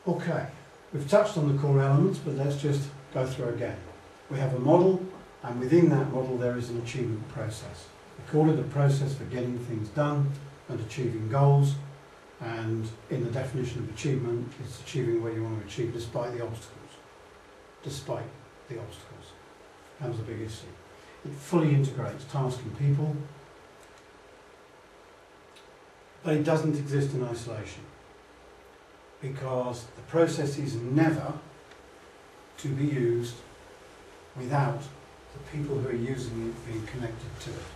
Okay, we've touched on the core elements, but let's just go through again. We have a model, and within that model there is an achievement process. We call it a process for getting things done and achieving goals, and in the definition of achievement, it's achieving what you want to achieve despite the obstacles. Despite the obstacles. That was the big issue. It fully integrates task and people, but it doesn't exist in isolation, because the process is never to be used without the people who are using it being connected to it,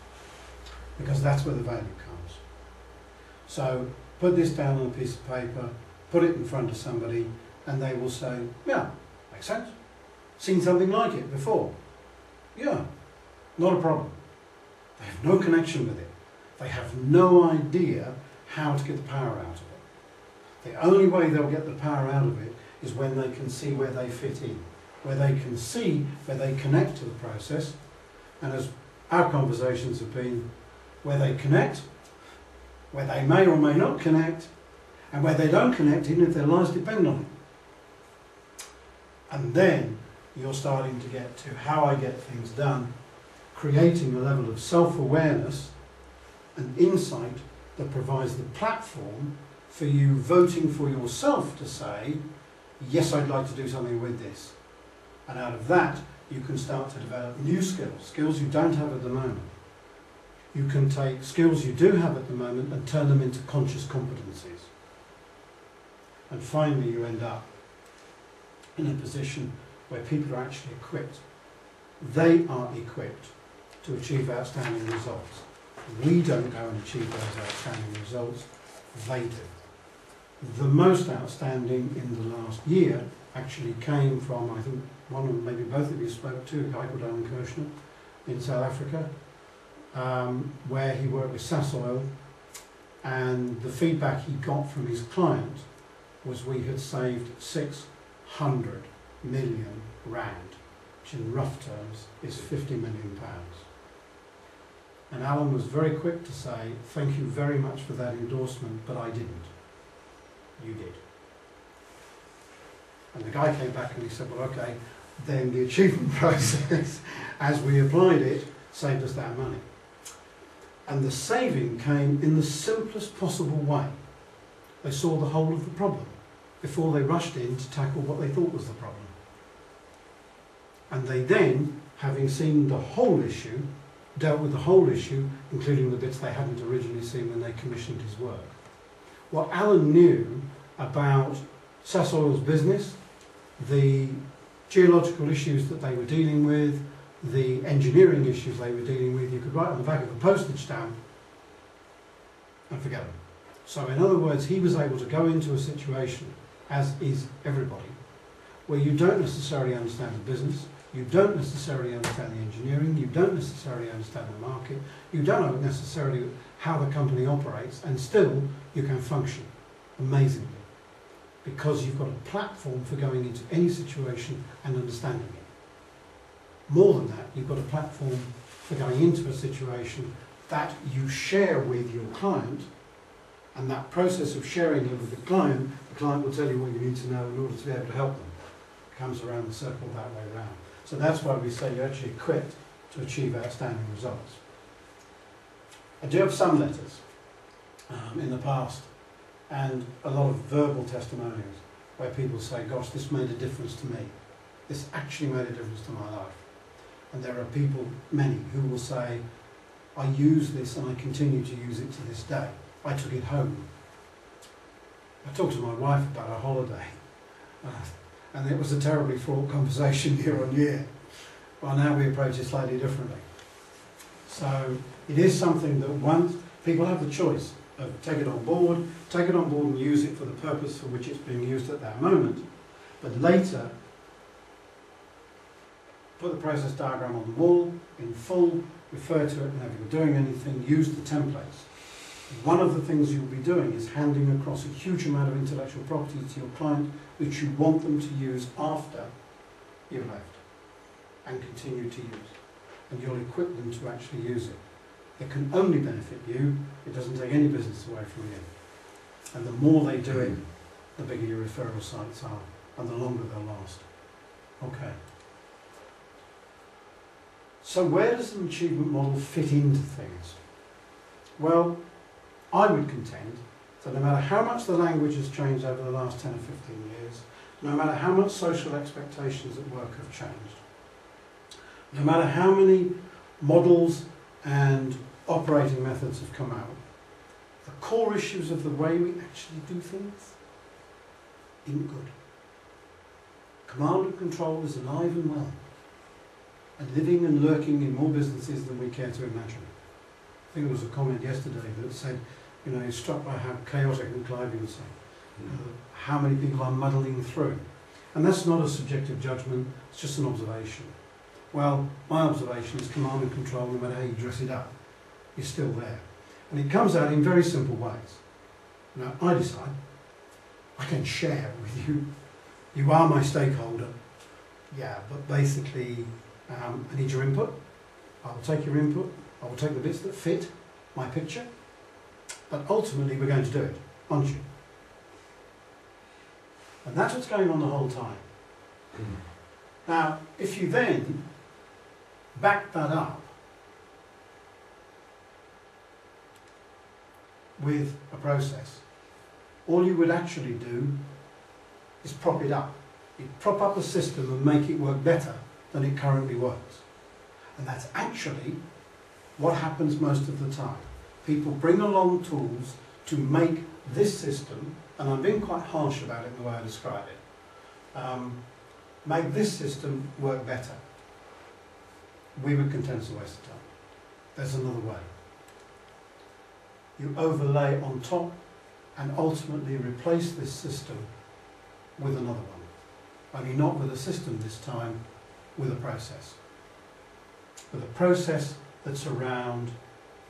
because that's where the value comes. So put this down on a piece of paper, put it in front of somebody, and they will say, yeah, makes sense. Seen something like it before. Yeah, not a problem. They have no connection with it. They have no idea how to get the power out of it. The only way they'll get the power out of it is when they can see where they fit in, where they can see where they connect to the process, and as our conversations have been, where they connect, where they may or may not connect, and where they don't connect, even if their lives depend on it. And then you're starting to get to how I get things done, creating a level of self-awareness and insight that provides the platform for you voting for yourself to say, yes, I'd like to do something with this. And out of that, you can start to develop new skills, skills you don't have at the moment. You can take skills you do have at the moment and turn them into conscious competencies. And finally, you end up in a position where people are actually equipped. They are equipped to achieve outstanding results. We don't go and achieve those outstanding results, they do. The most outstanding in the last year actually came from, I think, one or maybe both of you spoke to, a guy called Alan Kirshner in South Africa, where he worked with Sassoil, and the feedback he got from his client was we had saved 600 million rand, which in rough terms is 50 million pounds. And Alan was very quick to say, thank you very much for that endorsement, but I didn't. You did. And the guy came back and he said, well, okay, then the achievement process, as we applied it, saved us that money. And the saving came in the simplest possible way. They saw the whole of the problem before they rushed in to tackle what they thought was the problem. And they then, having seen the whole issue, dealt with the whole issue, including the bits they hadn't originally seen when they commissioned his work. What Alan knew about Sassoil's business, the geological issues that they were dealing with, the engineering issues they were dealing with, you could write on the back of a postage stamp and forget them. So in other words, he was able to go into a situation, as is everybody, where you don't necessarily understand the business, you don't necessarily understand the engineering, you don't necessarily understand the market, you don't know necessarily how the company operates, and still you can function amazingly because you've got a platform for going into any situation and understanding it. More than that, you've got a platform for going into a situation that you share with your client, and that process of sharing it with the client will tell you what you need to know in order to be able to help them. It comes around the circle that way around. So that's why we say you're actually equipped to achieve outstanding results. I do have some letters in the past and a lot of verbal testimonials where people say, gosh, this made a difference to me. This actually made a difference to my life. And there are people, many, who will say, I use this and I continue to use it to this day. I took it home. I talked to my wife about a holiday. And it was a terribly fraught conversation year on year. Well, now we approach it slightly differently. So it is something that once people have the choice of take it on board and use it for the purpose for which it's being used at that moment, but later put the process diagram on the wall in full, refer to it whenever you're doing anything, use the templates. One of the things you'll be doing is handing across a huge amount of intellectual property to your client which you want them to use after you've left and continue to use. And you'll equip them to actually use it. It can only benefit you, it doesn't take any business away from you. And the more they do it, the bigger your referral sites are, and the longer they'll last. Okay. So where does an achievement model fit into things? Well, I would contend that no matter how much the language has changed over the last 10 or 15 years, no matter how much social expectations at work have changed, no matter how many models and operating methods have come out, the core issues of the way we actually do things ain't good. Command and control is alive and well, and living and lurking in more businesses than we care to imagine. I think there was a comment yesterday that said, you know, you're struck by how chaotic and Clive was saying, how many people are muddling through. And that's not a subjective judgment, it's just an observation. Well, my observation is command and control, no matter how you dress it up, is still there. And it comes out in very simple ways. Now, I decide, I can share with you, you are my stakeholder, yeah, but basically, I need your input, I will take your input, I will take the bits that fit my picture, but ultimately we're going to do it, aren't you? And that's what's going on the whole time. Now, if you then back that up with a process, all you would actually do is prop it up. You prop up a system and make it work better than it currently works. And that's actually what happens most of the time. People bring along tools to make this system, and I'm being quite harsh about it in the way I describe it, make this system work better. We would contend it's a waste of time. There's another way. You overlay on top and ultimately replace this system with another one. Only not with a system this time, with a process. With a process that's around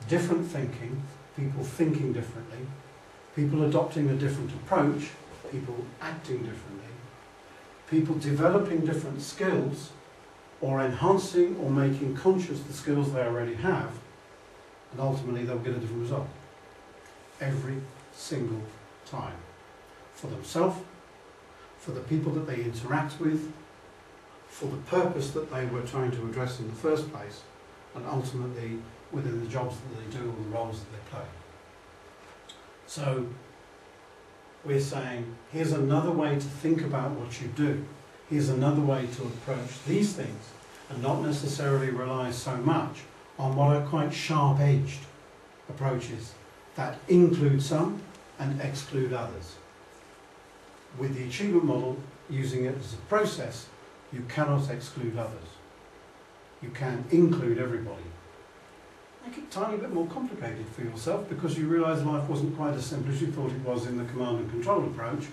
different thinking, people thinking differently, people adopting a different approach, people acting differently, people developing different skills, or enhancing or making conscious the skills they already have, and ultimately they'll get a different result. Every single time. For themselves, for the people that they interact with, for the purpose that they were trying to address in the first place, and ultimately within the jobs that they do or the roles that they play. So we're saying, here's another way to think about what you do. Here's another way to approach these things and not necessarily rely so much on what are quite sharp-edged approaches that include some and exclude others. With the achievement model, using it as a process, you cannot exclude others. You can include everybody. Make it a tiny bit more complicated for yourself because you realise life wasn't quite as simple as you thought it was in the command and control approach,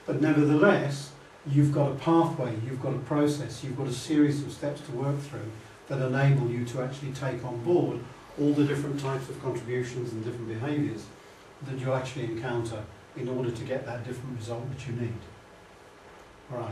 but nevertheless, you've got a pathway, you've got a process, you've got a series of steps to work through that enable you to actually take on board all the different types of contributions and different behaviours that you actually encounter in order to get that different result that you need. Right.